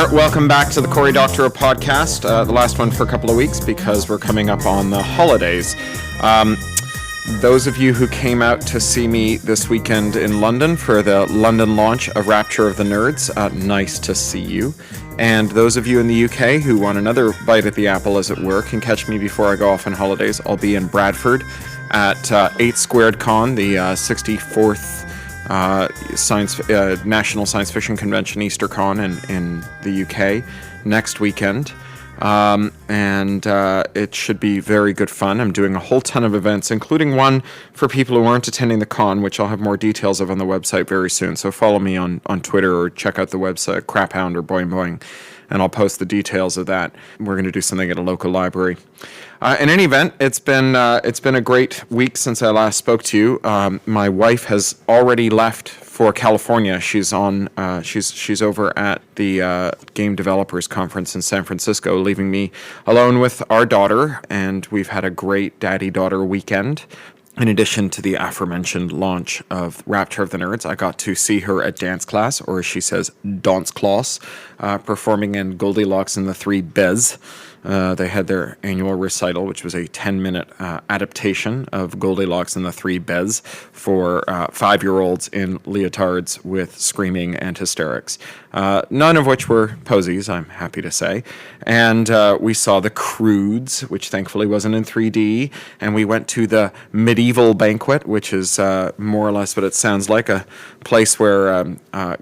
there. Welcome back to the Cory Doctorow podcast, the last one for a couple of weeks because we're coming up on the holidays. Those of you who came out to see me this weekend in London for the London launch of Rapture of the Nerds, nice to see you. And those of you in the UK who want another bite at the apple, as it were, can catch me before I go off on holidays. I'll be in Bradford at 8 Squared Con, the 64th National Science Fiction Convention, EasterCon in the UK next weekend. And it should be very good fun. I'm doing a whole ton of events, including one for people who aren't attending the con, which I'll have more details of on the website very soon. So follow me on Twitter or check out the website, Craphound or Boing Boing, and I'll post the details of that. We're going to do something at a local library. In any event, it's been a great week since I last spoke to you. My wife has already left for California. She's over at the Game Developers Conference in San Francisco, leaving me alone with our daughter, and we've had a great daddy-daughter weekend. In addition to the aforementioned launch of Rapture of the Nerds, I got to see her at dance class, or as she says, dance class, performing in Goldilocks and the Three Bez. They had their annual recital, which was a 10-minute adaptation of Goldilocks and the Three Bez for 5-year-olds in leotards with screaming and hysterics. None of which were posies, I'm happy to say. And we saw The Croods, which thankfully wasn't in 3D. And we went to the Medieval Banquet, which is more or less what it sounds like, a place where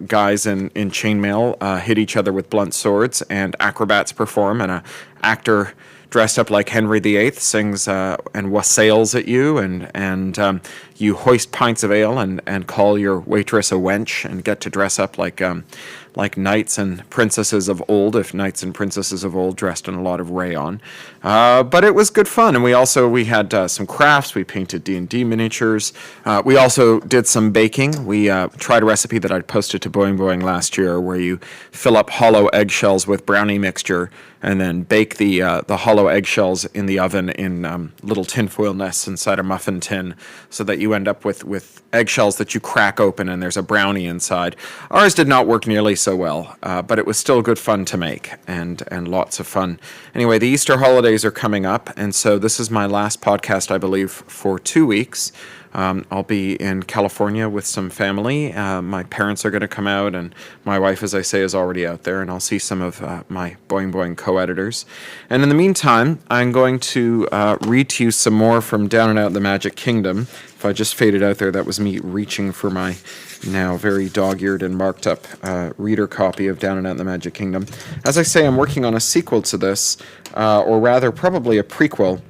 guys in chainmail hit each other with blunt swords and acrobats perform, and a actor dressed up like Henry VIII sings and wassails at you, and you hoist pints of ale and call your waitress a wench and get to dress up like knights and princesses of old, if knights and princesses of old dressed in a lot of rayon. But it was good fun, and we had some crafts. We painted D&D miniatures. We also did some baking. We tried a recipe that I posted to Boing Boing last year, where you fill up hollow eggshells with brownie mixture and then bake the hollow eggshells in the oven in little tinfoil nests inside a muffin tin, so that you end up with eggshells that you crack open and there's a brownie inside. Ours did not work nearly so well, but it was still good fun to make, and lots of fun. Anyway, the Easter holidays are coming up, and so this is my last podcast, I believe, for 2 weeks. I'll be in California with some family. My parents are going to come out, and my wife, as I say, is already out there, and I'll see some of my Boing Boing co-editors. And in the meantime, I'm going to read to you some more from Down and Out in the Magic Kingdom. If I just faded out there, that was me reaching for my now very dog-eared and marked up reader copy of Down and Out in the Magic Kingdom. As I say, I'm working on a sequel to this, or rather probably a prequel.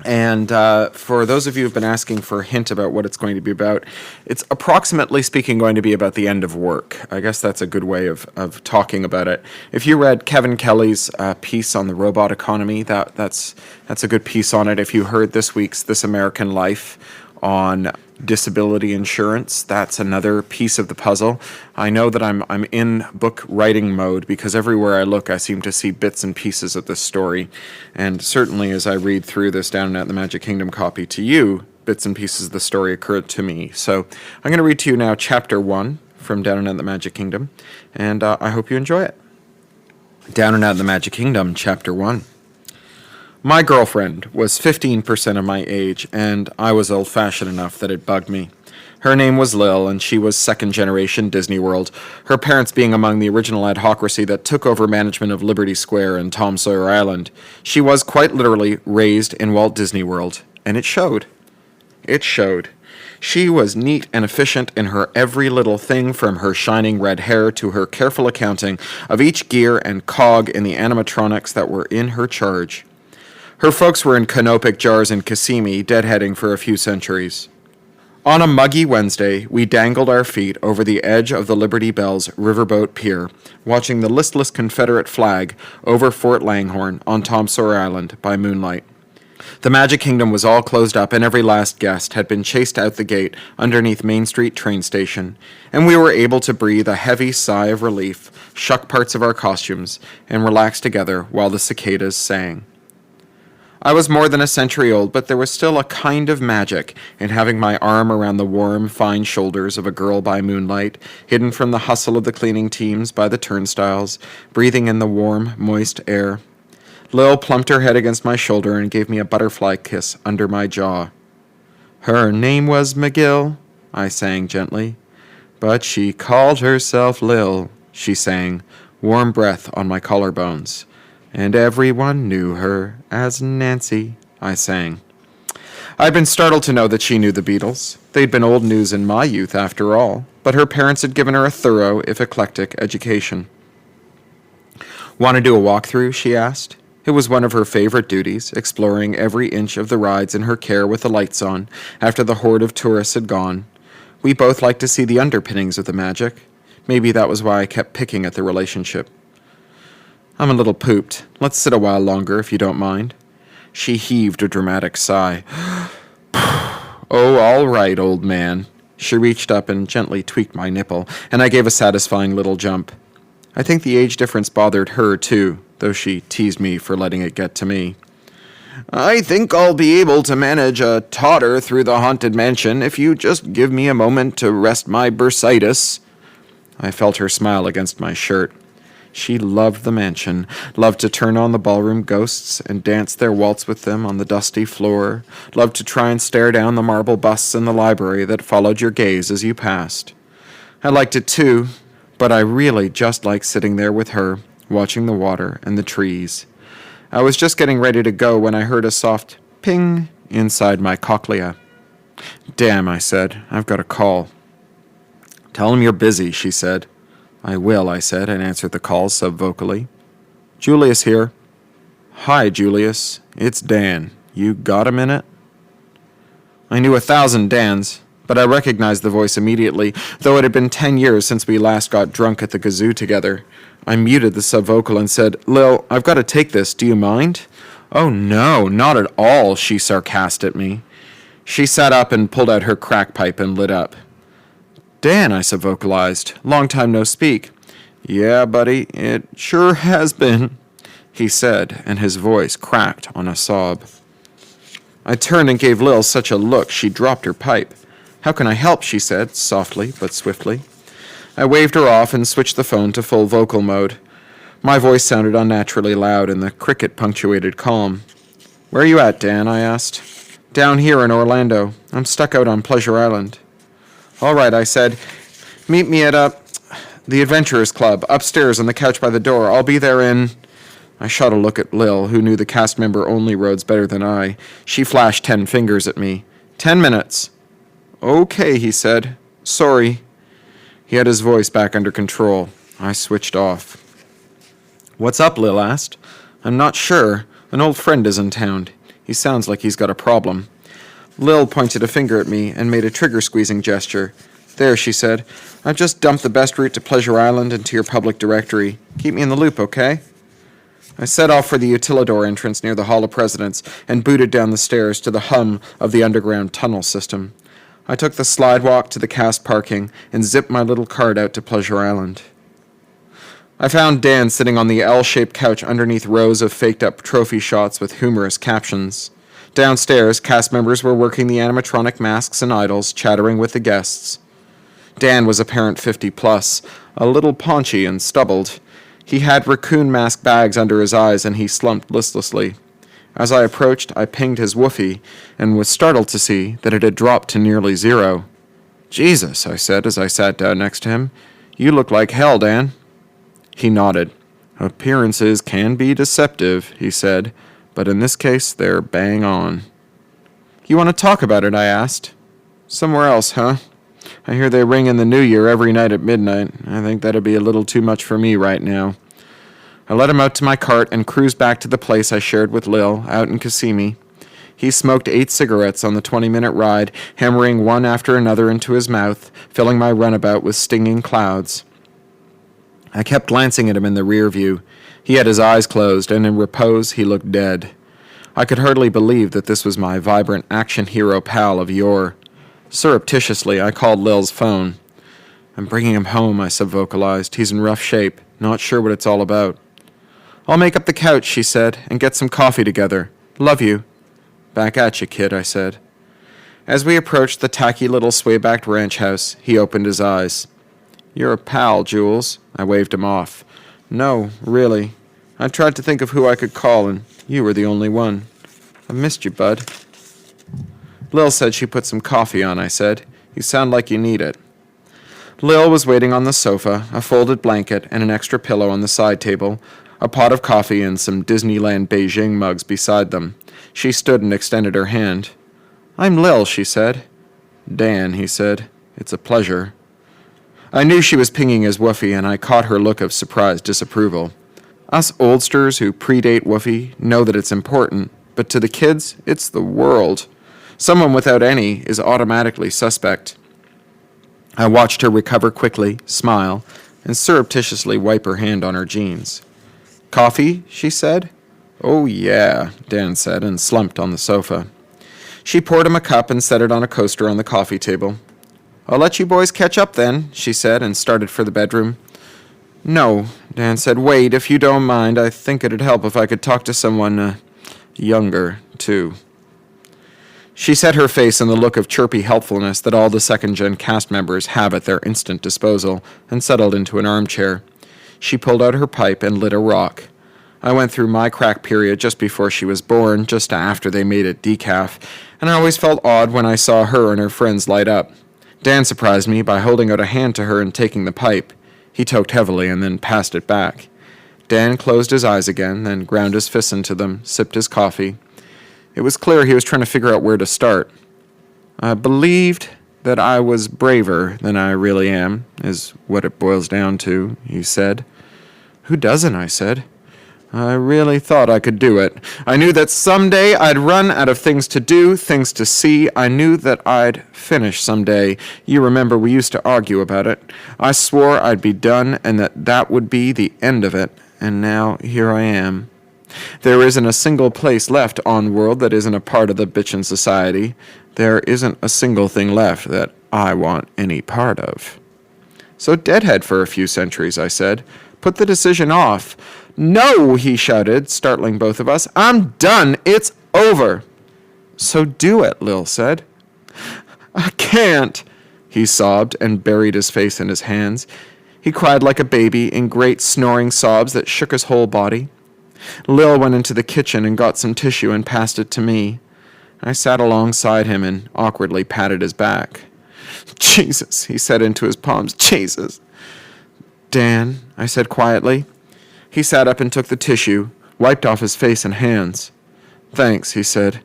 And for those of you who've been asking for a hint about what it's going to be about, it's approximately speaking going to be about the end of work. I guess that's a good way of talking about it. If you read Kevin Kelly's piece on the robot economy, that's a good piece on it. If you heard this week's This American Life on disability insurance, that's another piece of the puzzle. I know that I'm in book writing mode, because everywhere I look I seem to see bits and pieces of this story, and certainly as I read through this Down and Out in the Magic Kingdom copy to you, bits and pieces of the story occurred to me. So I'm going to read to you now Chapter 1 from Down and Out in the Magic Kingdom, and I hope you enjoy it. Down and Out in the Magic Kingdom, Chapter 1. My girlfriend was 15% of my age, and I was old-fashioned enough that it bugged me. Her name was Lil, and she was second-generation Disney World, her parents being among the original adhocracy that took over management of Liberty Square and Tom Sawyer Island. She was quite literally raised in Walt Disney World, and it showed. It showed. She was neat and efficient in her every little thing, from her shining red hair to her careful accounting of each gear and cog in the animatronics that were in her charge. Her folks were in canopic jars in Kissimmee, deadheading for a few centuries. On a muggy Wednesday, we dangled our feet over the edge of the Liberty Bells riverboat pier, watching the listless Confederate flag over Fort Langhorne on Tom Sawyer Island by moonlight. The Magic Kingdom was all closed up, and every last guest had been chased out the gate underneath Main Street train station, and we were able to breathe a heavy sigh of relief, shuck parts of our costumes, and relax together while the cicadas sang. I was more than a century old, but there was still a kind of magic in having my arm around the warm, fine shoulders of a girl by moonlight, hidden from the hustle of the cleaning teams by the turnstiles, breathing in the warm, moist air. Lil plumped her head against my shoulder and gave me a butterfly kiss under my jaw. Her name was McGill, I sang gently. But she called herself Lil, she sang, warm breath on my collarbones. And everyone knew her as Nancy, I sang. I'd been startled to know that she knew the Beatles. They'd been old news in my youth, after all, but her parents had given her a thorough, if eclectic, education. Want to do a walkthrough, she asked. It was one of her favorite duties, exploring every inch of the rides in her care with the lights on, after the horde of tourists had gone. We both liked to see the underpinnings of the magic. Maybe that was why I kept picking at the relationship. I'm a little pooped. Let's sit a while longer, if you don't mind. She heaved a dramatic sigh. Oh, all right, old man. She reached up and gently tweaked my nipple, and I gave a satisfying little jump. I think the age difference bothered her, too, though she teased me for letting it get to me. I think I'll be able to manage a totter through the haunted mansion if you just give me a moment to rest my bursitis. I felt her smile against my shirt. She loved the mansion, loved to turn on the ballroom ghosts and dance their waltz with them on the dusty floor, loved to try and stare down the marble busts in the library that followed your gaze as you passed. I liked it too, but I really just liked sitting there with her, watching the water and the trees. I was just getting ready to go when I heard a soft ping inside my cochlea. Damn, I said, I've got a call. Tell him you're busy, she said. I will, I said, and answered the call subvocally. Julius here. Hi, Julius. It's Dan. You got a minute? I knew 1,000 Dans, but I recognized the voice immediately, though it had been 10 years since we last got drunk at the kazoo together. I muted the subvocal and said, Lil, I've got to take this. Do you mind? Oh, no, not at all, she sarcased at me. She sat up and pulled out her crack pipe and lit up. Dan, I subvocalized. Long time no speak. Yeah, buddy, it sure has been, he said, and his voice cracked on a sob. I turned and gave Lil such a look she dropped her pipe. How can I help, she said, softly but swiftly. I waved her off and switched the phone to full vocal mode. My voice sounded unnaturally loud in the cricket-punctuated calm. Where are you at, Dan? I asked. Down here in Orlando. I'm stuck out on Pleasure Island. All right, I said. Meet me at the Adventurers Club, upstairs on the couch by the door. I'll be there in... I shot a look at Lil, who knew the cast member-only roads better than I. She flashed 10 fingers at me. 10 minutes. Okay, he said. Sorry. He had his voice back under control. I switched off. What's up, Lil asked. I'm not sure. An old friend is in town. He sounds like he's got a problem. Lil pointed a finger at me and made a trigger-squeezing gesture. There, she said. I've just dumped the best route to Pleasure Island into your public directory. Keep me in the loop, okay? I set off for the Utilidor entrance near the Hall of Presidents and booted down the stairs to the hum of the underground tunnel system. I took the slidewalk to the cast parking and zipped my little card out to Pleasure Island. I found Dan sitting on the L-shaped couch underneath rows of faked-up trophy shots with humorous captions. Downstairs, cast members were working the animatronic masks and idols, chattering with the guests. Dan was apparent 50-plus, a little paunchy and stubbled. He had raccoon mask bags under his eyes, and he slumped listlessly. As I approached, I pinged his woofie, and was startled to see that it had dropped to nearly 0. Jesus, I said as I sat down next to him. You look like hell, Dan. He nodded. Appearances can be deceptive, he said, but in this case, they're bang on. You want to talk about it, I asked. Somewhere else, huh? I hear they ring in the new year every night at midnight. I think that'd be a little too much for me right now. I let him out to my cart and cruised back to the place I shared with Lil, out in Kissimmee. He smoked 8 cigarettes on the 20-minute ride, hammering one after another into his mouth, filling my runabout with stinging clouds. I kept glancing at him in the rear view. He had his eyes closed, and in repose he looked dead. I could hardly believe that this was my vibrant action hero pal of yore. Surreptitiously, I called Lil's phone. I'm bringing him home, I subvocalized. He's in rough shape, not sure what it's all about. I'll make up the couch, she said, and get some coffee together. Love you. Back at you, kid, I said. As we approached the tacky little sway-backed ranch house, he opened his eyes. You're a pal, Jules. I waved him off. No, really. I tried to think of who I could call, and you were the only one. I missed you, bud. Lil said she put some coffee on, I said. You sound like you need it. Lil was waiting on the sofa, a folded blanket and an extra pillow on the side table, a pot of coffee and some Disneyland Beijing mugs beside them. She stood and extended her hand. I'm Lil, she said. Dan, he said. It's a pleasure. I knew she was pinging his woofie, and I caught her look of surprised disapproval. Us oldsters who predate woofie know that it's important, but to the kids, it's the world. Someone without any is automatically suspect. I watched her recover quickly, smile, and surreptitiously wipe her hand on her jeans. Coffee, she said. Oh, yeah, Dan said, and slumped on the sofa. She poured him a cup and set it on a coaster on the coffee table. I'll let you boys catch up then, she said, and started for the bedroom. No, Dan said. Wait, if you don't mind, I think it'd help if I could talk to someone, younger, too. She set her face in the look of chirpy helpfulness that all the second-gen cast members have at their instant disposal, and settled into an armchair. She pulled out her pipe and lit a rock. I went through my crack period just before she was born, just after they made it decaf, and I always felt odd when I saw her and her friends light up. Dan surprised me by holding out a hand to her and taking the pipe. He toked heavily and then passed it back. Dan closed his eyes again, then ground his fists into them, sipped his coffee. It was clear he was trying to figure out where to start. I believed that I was braver than I really am, is what it boils down to, he said. Who doesn't, I said. I really thought I could do it. I knew that someday I'd run out of things to do, things to see. I knew that I'd finish someday. You remember we used to argue about it. I swore I'd be done and that would be the end of it. And now here I am. There isn't a single place left on world that isn't a part of the bitchin' society. There isn't a single thing left that I want any part of. So deadhead for a few centuries, I said. Put the decision off. No, he shouted, startling both of us. I'm done. It's over. So do it, Lil said. I can't, he sobbed and buried his face in his hands. He cried like a baby in great snoring sobs that shook his whole body. Lil went into the kitchen and got some tissue and passed it to me. I sat alongside him and awkwardly patted his back. Jesus, he said into his palms. Jesus. Dan, I said quietly. He sat up and took the tissue, wiped off his face and hands. Thanks, he said.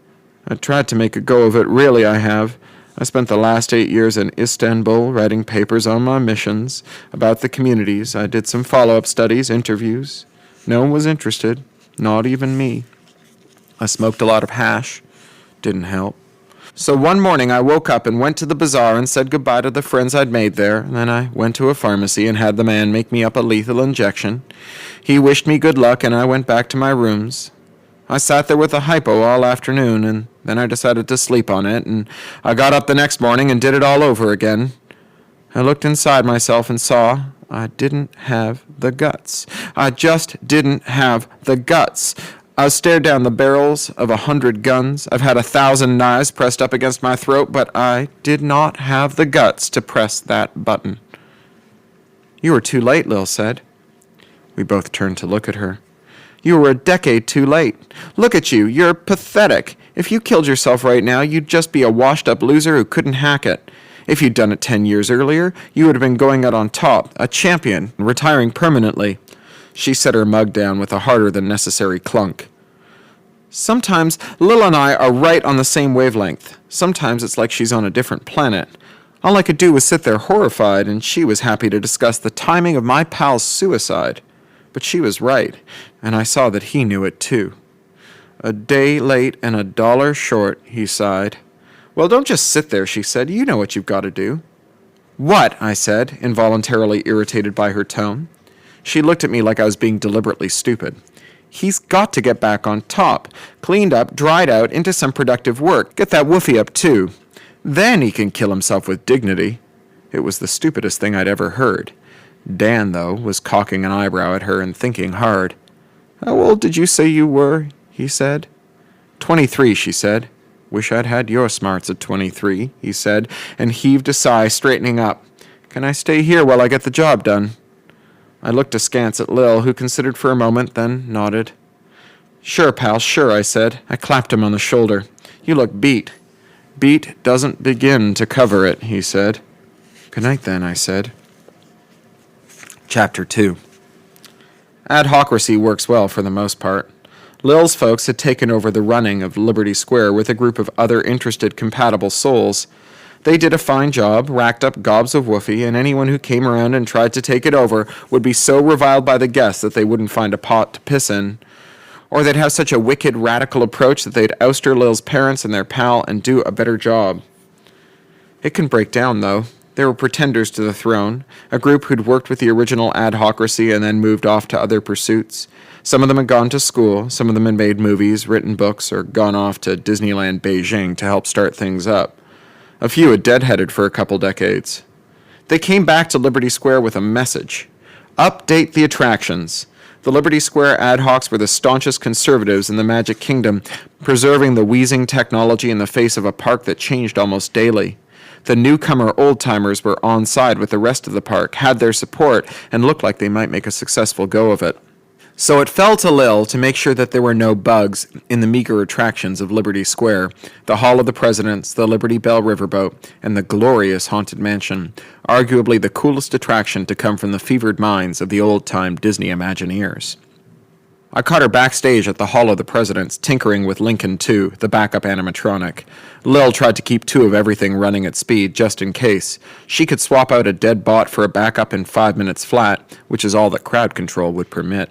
I tried to make a go of it, really I have. I spent the last 8 years in Istanbul writing papers on my missions, about the communities. I did some follow-up studies, interviews. No one was interested, not even me. I smoked a lot of hash. Didn't help. So one morning I woke up and went to the bazaar and said goodbye to the friends I'd made there, and then I went to a pharmacy and had the man make me up a lethal injection. He wished me good luck and I went back to my rooms. I sat there with a hypo all afternoon, and then I decided to sleep on it, and I got up the next morning and did it all over again. I looked inside myself and saw I didn't have the guts. I just didn't have the guts. I stared down the barrels of 100 guns. I've had 1,000 knives pressed up against my throat, but I did not have the guts to press that button. You were too late, Lil said. We both turned to look at her. You were a decade too late. Look at you. You're pathetic. If you killed yourself right now, you'd just be a washed-up loser who couldn't hack it. If you'd done it 10 years earlier, you would have been going out on top, a champion, retiring permanently. She set her mug down with a harder-than-necessary clunk. Sometimes Lil and I are right on the same wavelength. Sometimes it's like she's on a different planet. All I could do was sit there horrified, and she was happy to discuss the timing of my pal's suicide. But she was right, and I saw that he knew it too. A day late and $1 short, he sighed. Well, don't just sit there, she said. You know what you've got to do. What? I said, involuntarily irritated by her tone. She looked at me like I was being deliberately stupid. He's got to get back on top, cleaned up, dried out, into some productive work. Get that woofie up, too. Then he can kill himself with dignity. It was the stupidest thing I'd ever heard. Dan, though, was cocking an eyebrow at her and thinking hard. How old did you say you were? He said. "23, she said. "Wish I'd had your smarts at 23, he said, and heaved a sigh, straightening up. "Can I stay here while I get the job done?" I looked askance at Lil, who considered for a moment, then nodded. "Sure, pal, sure," I said. I clapped him on the shoulder. "You look beat." "Beat doesn't begin to cover it," he said. "Good night, then," I said. Chapter 2. Adhocracy works well for the most part. Lil's folks had taken over the running of Liberty Square with a group of other interested, compatible souls. They did a fine job, racked up gobs of woofie, and anyone who came around and tried to take it over would be so reviled by the guests that they wouldn't find a pot to piss in. Or they'd have such a wicked, radical approach that they'd ouster Lil's parents and their pal and do a better job. It can break down, though. There were pretenders to the throne, a group who'd worked with the original Adhocracy and then moved off to other pursuits. Some of them had gone to school, some of them had made movies, written books, or gone off to Disneyland Beijing to help start things up. A few had deadheaded for a couple decades. They came back to Liberty Square with a message. Update the attractions. The Liberty Square ad hocs were the staunchest conservatives in the Magic Kingdom, preserving the wheezing technology in the face of a park that changed almost daily. The newcomer old-timers were on side with the rest of the park, had their support, and looked like they might make a successful go of it. So it fell to Lil to make sure that there were no bugs in the meager attractions of Liberty Square, the Hall of the Presidents, the Liberty Bell Riverboat, and the glorious Haunted Mansion, arguably the coolest attraction to come from the fevered minds of the old-time Disney Imagineers. I caught her backstage at the Hall of the Presidents, tinkering with Lincoln 2, the backup animatronic. Lil tried to keep 2 of everything running at speed, just in case. She could swap out a dead bot for a backup in 5 minutes flat, which is all that crowd control would permit.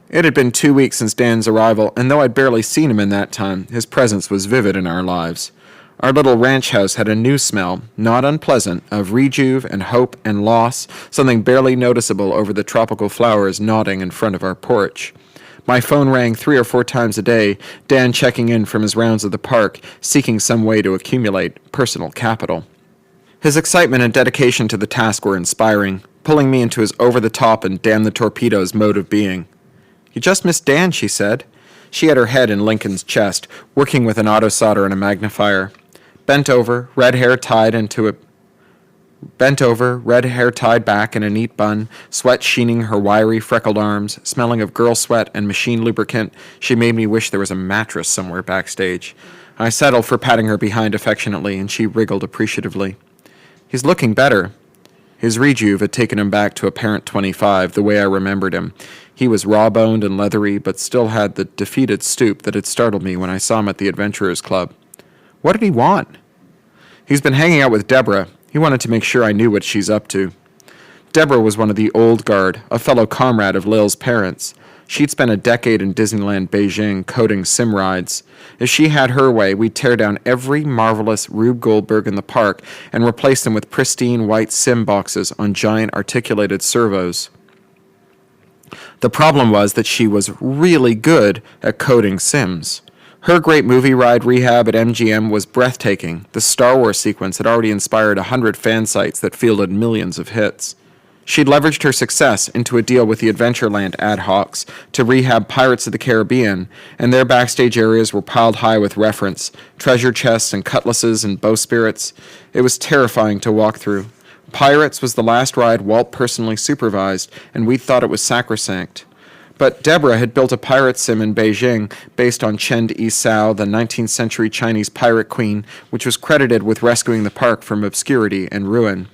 It had been 2 weeks since Dan's arrival, and though I'd barely seen him in that time, his presence was vivid in our lives. Our little ranch house had a new smell, not unpleasant, of rejuve and hope and loss, something barely noticeable over the tropical flowers nodding in front of our porch. My phone rang 3 or 4 times a day, Dan checking in from his rounds of the park, seeking some way to accumulate personal capital. His excitement and dedication to the task were inspiring, pulling me into his over-the-top and damn-the-torpedoes mode of being. "You just missed Dan," she said. She had her head in Lincoln's chest, working with an auto solder and a magnifier. Bent over, red hair tied back in a neat bun, sweat sheening her wiry, freckled arms, smelling of girl sweat and machine lubricant, she made me wish there was a mattress somewhere backstage. I settled for patting her behind affectionately, and she wriggled appreciatively. "He's looking better." His rejuve had taken him back to apparent 25, the way I remembered him. He was raw-boned and leathery, but still had the defeated stoop that had startled me when I saw him at the Adventurers Club. What did he want? "He's been hanging out with Deborah. He wanted to make sure I knew what she's up to." Deborah was one of the old guard, a fellow comrade of Lil's parents. She'd spent a decade in Disneyland Beijing coding sim rides. If she had her way, we'd tear down every marvelous Rube Goldberg in the park and replace them with pristine white sim boxes on giant articulated servos. The problem was that she was really good at coding sims. Her great movie ride rehab at MGM was breathtaking. The Star Wars sequence had already inspired 100 fan sites that fielded millions of hits. She'd leveraged her success into a deal with the Adventureland ad hocs to rehab Pirates of the Caribbean, and their backstage areas were piled high with reference, treasure chests and cutlasses and bowspirits. It was terrifying to walk through. Pirates was the last ride Walt personally supervised, and we thought it was sacrosanct. But Deborah had built a pirate sim in Beijing based on Chen Yisao, the 19th century Chinese pirate queen, which was credited with rescuing the park from obscurity and ruin.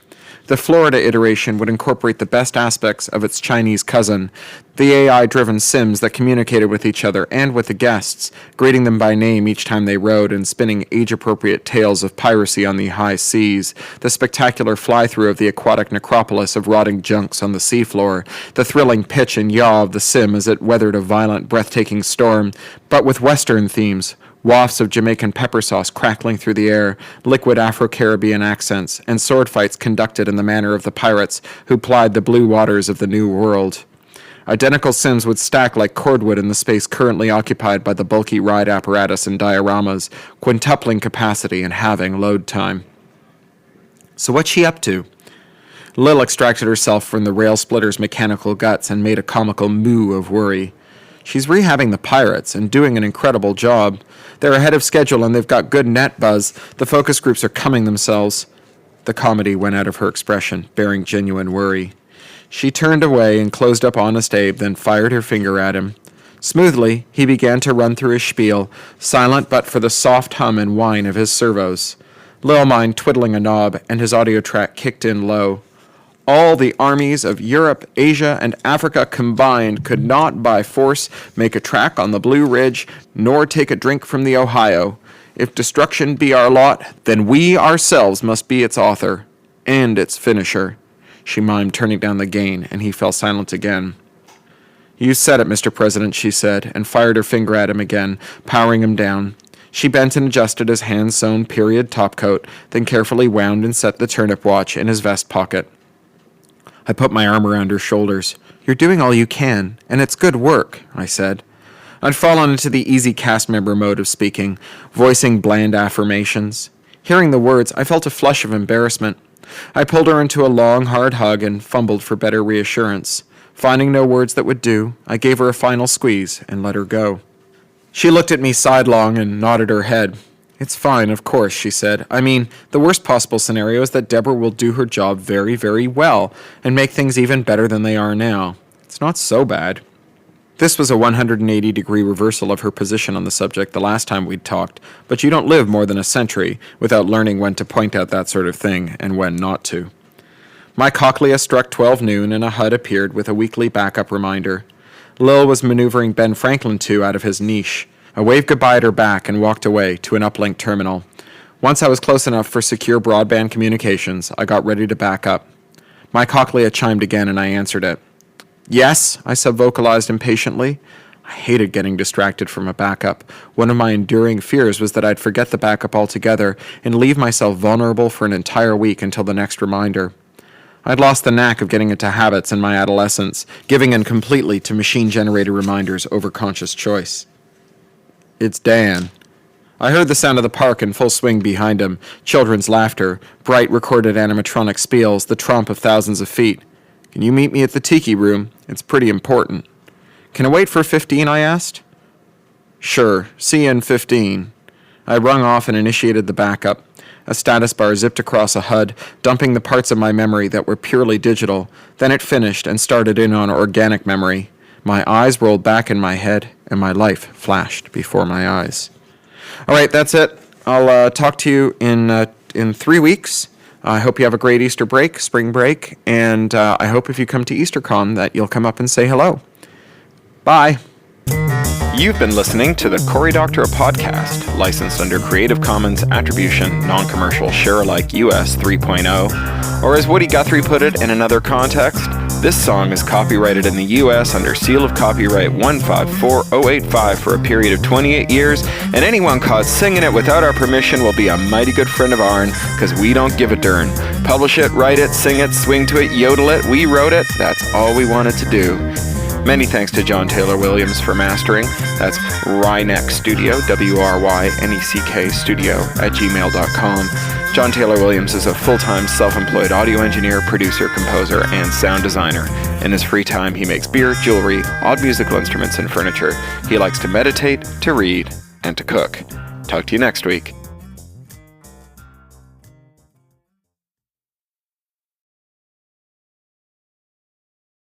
The Florida iteration would incorporate the best aspects of its Chinese cousin, the AI-driven sims that communicated with each other and with the guests, greeting them by name each time they rode and spinning age-appropriate tales of piracy on the high seas, the spectacular fly-through of the aquatic necropolis of rotting junks on the seafloor, the thrilling pitch and yaw of the sim as it weathered a violent, breathtaking storm, but with Western themes, wafts of Jamaican pepper sauce crackling through the air, liquid Afro-Caribbean accents, and sword fights conducted in the manner of the pirates who plied the blue waters of the New World. Identical sims would stack like cordwood in the space currently occupied by the bulky ride apparatus and dioramas, quintupling capacity and halving load time. So what's she up to? Lil extracted herself from the rail splitter's mechanical guts and made a comical moo of worry. She's rehabbing the Pirates and doing an incredible job. They're ahead of schedule and they've got good net buzz. The focus groups are coming themselves. The comedy went out of her expression, bearing genuine worry. She turned away and closed up Honest Abe, then fired her finger at him. Smoothly, he began to run through his spiel, silent but for the soft hum and whine of his servos. Lil mind twiddling a knob, and his audio track kicked in low. All the armies of Europe, Asia, and Africa combined could not by force make a track on the Blue Ridge, nor take a drink from the Ohio. If destruction be our lot, then we ourselves must be its author, and its finisher. She mimed, turning down the gain, and he fell silent again. You said it, Mr. President, she said, and fired her finger at him again, powering him down. She bent and adjusted his hand-sewn period topcoat, then carefully wound and set the turnip watch in his vest pocket. I put my arm around her shoulders. You're doing all you can, and it's good work, I said. I'd fallen into the easy cast member mode of speaking, voicing bland affirmations. Hearing the words, I felt a flush of embarrassment. I pulled her into a long, hard hug and fumbled for better reassurance. Finding no words that would do, I gave her a final squeeze and let her go. She looked at me sidelong and nodded her head. It's fine, of course, she said. I mean, the worst possible scenario is that Deborah will do her job very, very well and make things even better than they are now. It's not so bad. This was a 180-degree reversal of her position on the subject the last time we'd talked, but you don't live more than a century without learning when to point out that sort of thing and when not to. My cochlea struck 12 noon and a HUD appeared with a weekly backup reminder. Lil was maneuvering Ben Franklin 2 out of his niche. I waved goodbye at her back and walked away to an uplink terminal. Once I was close enough for secure broadband communications, I got ready to back up. My cochlea chimed again and I answered it. Yes, I sub-vocalized impatiently. I hated getting distracted from a backup. One of my enduring fears was that I'd forget the backup altogether and leave myself vulnerable for an entire week until the next reminder. I'd lost the knack of getting into habits in my adolescence, giving in completely to machine-generated reminders over conscious choice. It's Dan. I heard the sound of the park in full swing behind him, children's laughter, bright recorded animatronic spiels, the tromp of thousands of feet. Can you meet me at the Tiki Room? It's pretty important. Can I wait for 15, I asked. Sure, see you in 15. I rung off and initiated the backup. A status bar zipped across a HUD, dumping the parts of my memory that were purely digital. Then it finished and started in on organic memory. My eyes rolled back in my head, and my life flashed before my eyes. All right, that's it. I'll talk to you in 3 weeks. I hope you have a great Easter break, spring break, and I hope if you come to EasterCon that you'll come up and say hello. Bye. You've been listening to the Cory Doctorow podcast, licensed under Creative Commons Attribution, Non-Commercial, Share-alike US 3.0, or as Woody Guthrie put it in another context, this song is copyrighted in the U.S. under seal of copyright 154085 for a period of 28 years, and anyone caught singing it without our permission will be a mighty good friend of ourn, because we don't give a darn. Publish it, write it, sing it, swing to it, yodel it, we wrote it, that's all we wanted to do. Many thanks to John Taylor Williams for mastering. That's Ryneck Studio, WRYNECK Studio @gmail.com. John Taylor Williams is a full-time self-employed audio engineer, producer, composer, and sound designer. In his free time, he makes beer, jewelry, odd musical instruments, and furniture. He likes to meditate, to read, and to cook. Talk to you next week.